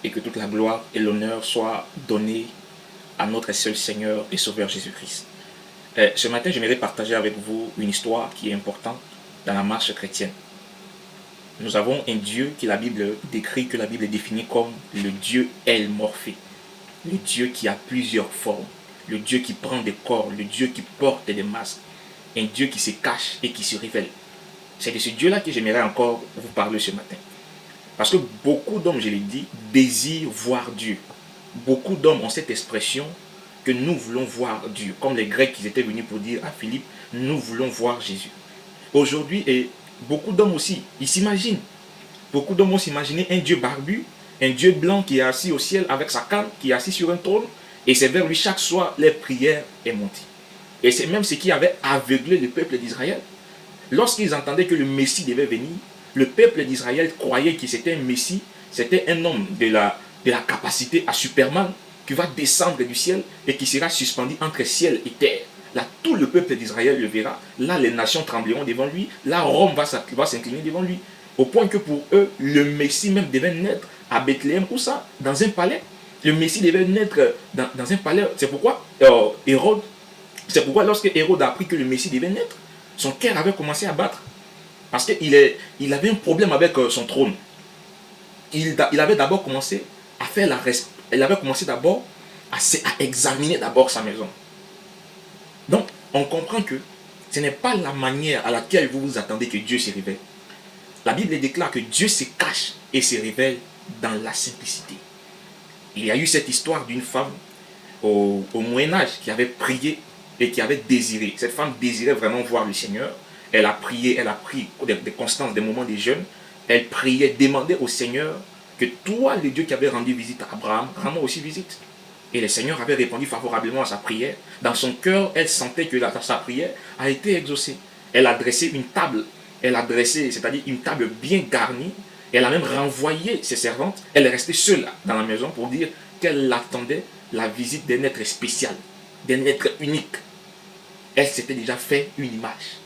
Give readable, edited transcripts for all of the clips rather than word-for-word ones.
et que toute la gloire et l'honneur soient donnés à notre seul Seigneur et Sauveur Jésus-Christ. Ce matin, j'aimerais partager avec vous une histoire qui est importante dans la marche chrétienne. Nous avons un Dieu que la Bible décrit, que la Bible définit comme le Dieu El-Morphée, le Dieu qui a plusieurs formes, le Dieu qui prend des corps, le Dieu qui porte des masques, un Dieu qui se cache et qui se révèle. C'est de ce Dieu-là que j'aimerais encore vous parler ce matin. Parce que beaucoup d'hommes, je l'ai dit, désirent voir Dieu. Beaucoup d'hommes ont cette expression que nous voulons voir Dieu. Comme les Grecs qui étaient venus pour dire à Philippe, nous voulons voir Jésus. Aujourd'hui, et beaucoup d'hommes aussi, ils s'imaginent. Beaucoup d'hommes vont s'imaginer un Dieu barbu, un Dieu blanc qui est assis au ciel avec sa canne, qui est assis sur un trône, et c'est vers lui chaque soir les prières est montée. Et c'est même ce qui avait aveuglé le peuple d'Israël. Lorsqu'ils entendaient que le Messie devait venir, le peuple d'Israël croyait que c'était un Messie, c'était un homme de la capacité à Superman, qui va descendre du ciel et qui sera suspendu entre ciel et terre. Là, tout le peuple d'Israël le verra. Là, les nations trembleront devant lui. Là, Rome va s'incliner devant lui. Au point que pour eux, le Messie même devait naître à Bethléem. Où ça? Dans un palais. Le Messie devait naître dans un palais. C'est pourquoi lorsque Hérode a appris que le Messie devait naître, son cœur avait commencé à battre. Parce qu'il avait un problème avec son trône. Il avait d'abord commencé à faire il avait commencé d'abord à examiner d'abord sa maison. Donc, on comprend que ce n'est pas la manière à laquelle vous vous attendez que Dieu se révèle. La Bible déclare que Dieu se cache et se révèle dans la simplicité. Il y a eu cette histoire d'une femme au Moyen-Âge qui avait prié et qui avait désiré. Cette femme désirait vraiment voir le Seigneur. Elle a prié, elle a pris des constances, des moments de jeûne. Elle priait, demandait au Seigneur que toi, le Dieu qui avait rendu visite à Abraham, rends-moi aussi visite. Et le Seigneur avait répondu favorablement à sa prière. Dans son cœur, elle sentait que sa prière a été exaucée. Elle a dressé une table. C'est-à-dire une table bien garnie. Elle a même renvoyé ses servantes. Elle est restée seule dans la maison pour dire qu'elle attendait la visite d'un être spécial, d'un être unique. Elle s'était déjà fait une image.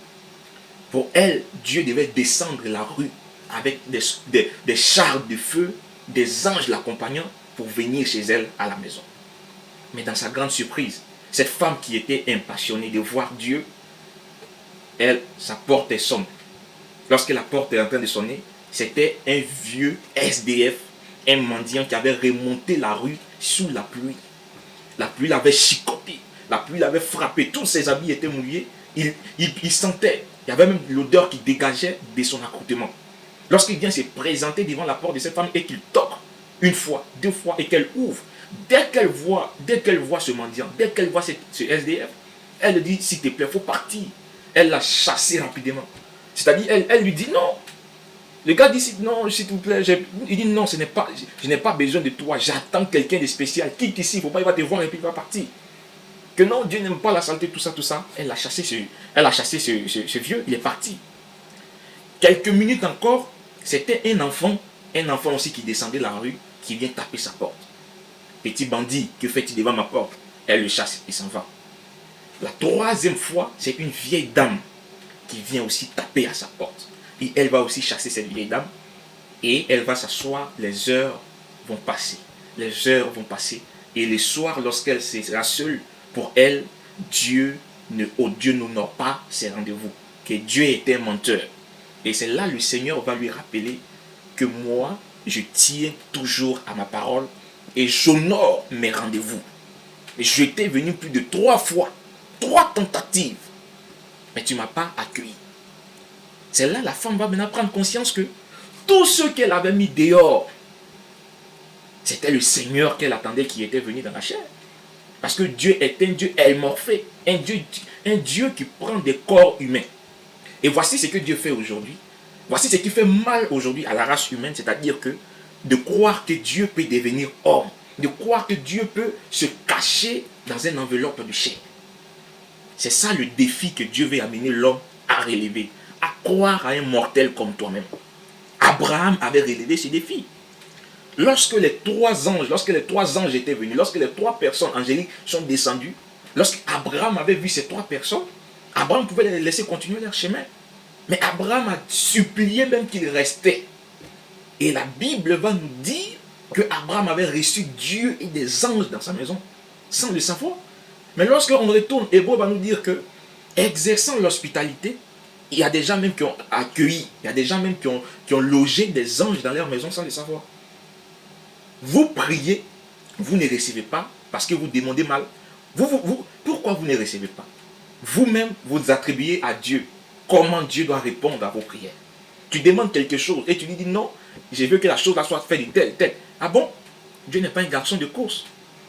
Pour elle, Dieu devait descendre la rue avec des chars de feu, des anges l'accompagnant pour venir chez elle à la maison. Mais dans sa grande surprise, cette femme qui était impatientée de voir Dieu, sa porte sonne. Lorsque la porte est en train de sonner, c'était un vieux SDF, un mendiant qui avait remonté la rue sous la pluie. La pluie l'avait chicoté, la pluie l'avait frappé, tous ses habits étaient mouillés. Il sentait, il y avait même l'odeur qui dégageait de son accoutrement. Lorsqu'il vient se présenter devant la porte de cette femme et qu'il toque une fois, deux fois et qu'elle ouvre, dès qu'elle voit ce mendiant, dès qu'elle voit ce SDF, elle lui dit, s'il te plaît, il faut partir. Elle l'a chassé rapidement. C'est-à-dire, elle lui dit non. Le gars dit non, s'il te plaît. Il dit non, je n'ai pas besoin de toi. J'attends quelqu'un de spécial. Quitte ici, il ne faut pas, il va te voir et puis il va partir. Que non, Dieu n'aime pas la saleté, tout ça. Elle a chassé ce vieux, il est parti. Quelques minutes encore, c'était un enfant aussi qui descendait la rue, qui vient taper sa porte. Petit bandit, que fait-il devant ma porte? Elle le chasse et s'en va. La troisième fois, c'est une vieille dame qui vient aussi taper à sa porte. Et elle va aussi chasser cette vieille dame. Et elle va s'asseoir, les heures vont passer. Et le soir, lorsqu'elle sera seule, pour elle, Dieu n'honore pas ses rendez-vous. Que Dieu est un menteur. Et c'est là le Seigneur va lui rappeler que moi, je tiens toujours à ma parole et j'honore mes rendez-vous. Je t'ai venu plus de 3 fois, 3 tentatives, mais tu ne m'as pas accueilli. C'est là la femme va maintenant prendre conscience que tous ceux qu'elle avait mis dehors, c'était le Seigneur qu'elle attendait qui était venu dans la chair. Parce que Dieu est un Dieu El-Morphée, un Dieu qui prend des corps humains. Et voici ce que Dieu fait aujourd'hui. Voici ce qui fait mal aujourd'hui à la race humaine, c'est-à-dire que de croire que Dieu peut devenir homme, de croire que Dieu peut se cacher dans une enveloppe de chair. C'est ça le défi que Dieu veut amener l'homme à relever, à croire à un mortel comme toi-même. Abraham avait relevé ce défi. Lorsque les 3 anges étaient venus, lorsque les 3 personnes angéliques sont descendues, lorsque Abraham avait vu ces 3 personnes, Abraham pouvait les laisser continuer leur chemin. Mais Abraham a supplié même qu'il restait. Et la Bible va nous dire, que Abraham avait reçu Dieu et des anges dans sa maison, sans le savoir. Mais lorsqu'on retourne, Hébreu va nous dire que, exerçant l'hospitalité, il y a des gens même qui ont accueilli, il y a des gens même qui ont logé des anges dans leur maison sans le savoir. Vous priez, vous ne recevez pas parce que vous demandez mal. Pourquoi vous ne recevez pas? Vous-même, vous attribuez à Dieu comment Dieu doit répondre à vos prières. Tu demandes quelque chose et tu lui dis non, je veux que la chose là soit faite de tel, tel. Ah bon? Dieu n'est pas un garçon de course.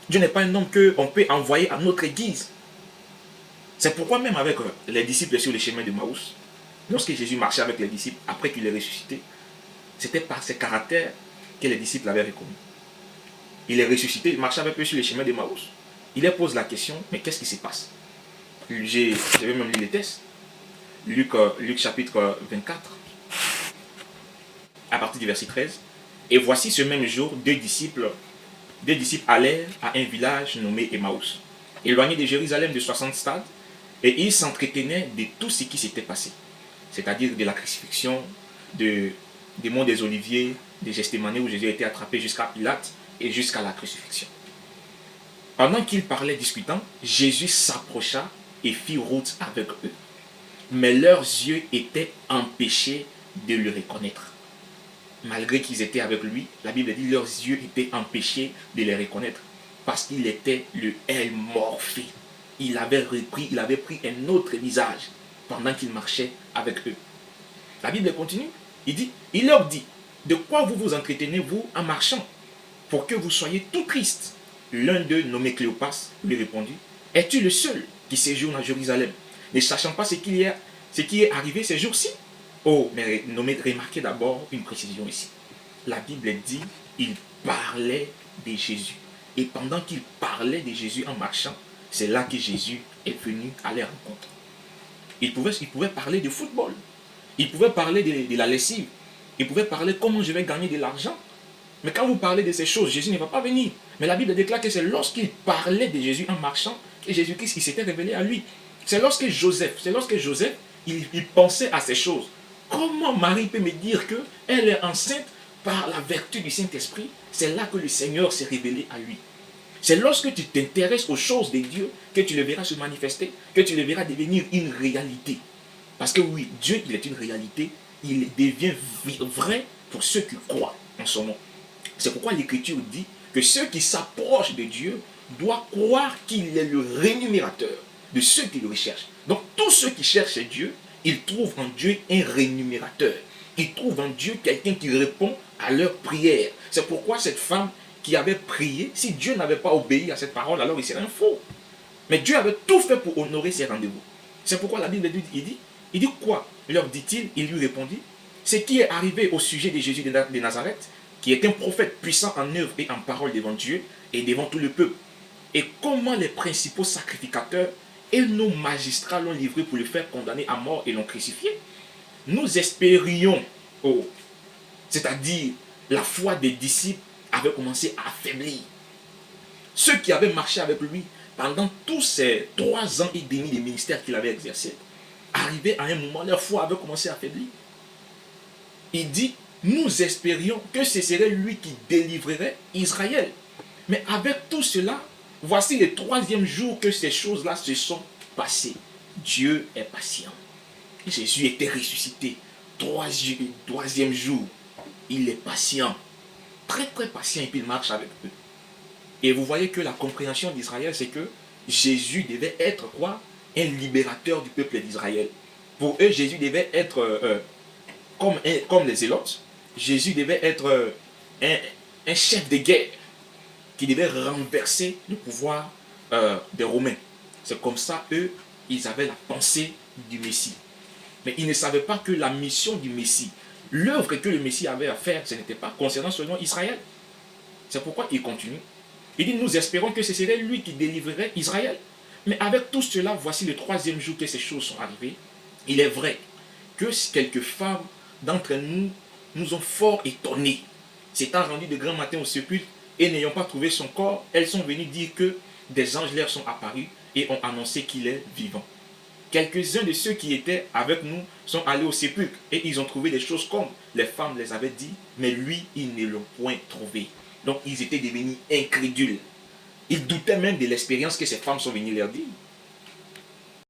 Dieu n'est pas un homme qu'on peut envoyer à notre guise. C'est pourquoi même avec les disciples sur le chemin de Maouss, lorsque Jésus marchait avec les disciples après qu'il est ressuscité, c'était par ses caractères que les disciples l'avaient reconnu. Il est ressuscité, il marchait avec eux sur le chemin de Maouss. Il leur pose la question, mais qu'est-ce qui se passe? J'avais même lu les textes. Luc chapitre 24, à partir du verset 13. Et voici ce même jour, deux disciples allèrent à un village nommé Emmaüs, éloigné de Jérusalem de 60 stades, et ils s'entretenaient de tout ce qui s'était passé, c'est-à-dire de la crucifixion, des monts des Oliviers, des Gethsémanès où Jésus a été attrapé jusqu'à Pilate et jusqu'à la crucifixion. Pendant qu'ils parlaient discutant, Jésus s'approcha et fit route avec eux. Mais leurs yeux étaient empêchés de le reconnaître. Malgré qu'ils étaient avec lui, la Bible dit leurs yeux étaient empêchés de les reconnaître parce qu'il était le El Morphée. Il avait pris un autre visage pendant qu'il marchait avec eux. La Bible continue. Il leur dit, de quoi vous vous entretenez-vous en marchant pour que vous soyez tout tristes? L'un d'eux, nommé Cléopas, lui répondit, es-tu le seul qui séjourne à Jérusalem, ne sachant pas ce qui est arrivé ces jours-ci? Oh, mais remarquez d'abord une précision ici. La Bible dit, il parlait de Jésus. Et pendant qu'il parlait de Jésus en marchant, c'est là que Jésus est venu à leur rencontre. Il pouvait parler de football. Il pouvait parler de la lessive. Il pouvait parler comment je vais gagner de l'argent. Mais quand vous parlez de ces choses, Jésus ne va pas venir. Mais la Bible déclare que c'est lorsqu'il parlait de Jésus en marchant que Jésus-Christ s'était révélé à lui. C'est lorsque Joseph, il pensait à ces choses. Comment Marie peut me dire qu'elle est enceinte par la vertu du Saint-Esprit? C'est là que le Seigneur s'est révélé à lui. C'est lorsque tu t'intéresses aux choses de Dieu que tu le verras se manifester, que tu le verras devenir une réalité. Parce que oui, Dieu, il est une réalité, il devient vrai pour ceux qui croient en son nom. C'est pourquoi l'Écriture dit que ceux qui s'approchent de Dieu doivent croire qu'il est le rémunérateur de ceux qui le recherchent. Donc tous ceux qui cherchent Dieu, ils trouvent en Dieu un rémunérateur. Ils trouvent en Dieu quelqu'un qui répond à leurs prières. C'est pourquoi cette femme qui avait prié, si Dieu n'avait pas obéi à cette parole, alors il serait un faux. Mais Dieu avait tout fait pour honorer ses rendez-vous. C'est pourquoi la Bible dit quoi? Leur dit-il, il lui répondit, ce qui est arrivé au sujet de Jésus de Nazareth, qui est un prophète puissant en œuvre et en parole devant Dieu et devant tout le peuple. Et comment les principaux sacrificateurs et nos magistrats l'ont livré pour le faire condamner à mort et l'ont crucifié. Nous espérions, c'est-à-dire la foi des disciples avait commencé à affaiblir. Ceux qui avaient marché avec lui pendant tous ces 3 ans et demi de ministère qu'il avait exercé, arrivé à un moment, leur foi avait commencé à affaiblir. Il dit, nous espérions que ce serait lui qui délivrerait Israël. Mais avec tout cela, voici le 3e jour que ces choses-là se sont passées. Dieu est patient. Jésus était ressuscité. 3e jour, il est patient. Très très patient et puis il marche avec eux. Et vous voyez que la compréhension d'Israël, c'est que Jésus devait être quoi? Un libérateur du peuple d'Israël. Pour eux, Jésus devait être comme les Zélotes. Jésus devait être un chef de guerre qui devait renverser le pouvoir des Romains. C'est comme ça, eux, ils avaient la pensée du Messie. Mais ils ne savaient pas que la mission du Messie, l'œuvre que le Messie avait à faire, ce n'était pas concernant seulement Israël. C'est pourquoi il continue. Il dit, nous espérons que ce serait lui qui délivrerait Israël. Mais avec tout cela, voici le 3e jour que ces choses sont arrivées. Il est vrai que quelques femmes d'entre nous nous ont fort étonnés. S'étant rendues de grand matin au sépulcre et n'ayant pas trouvé son corps, elles sont venues dire que des anges leur sont apparus et ont annoncé qu'il est vivant. Quelques-uns de ceux qui étaient avec nous sont allés au sépulcre et ils ont trouvé des choses comme les femmes les avaient dit, mais lui, ils ne l'ont point trouvé. Donc ils étaient devenus incrédules. Ils doutaient même de l'expérience que ces femmes sont venues leur dire.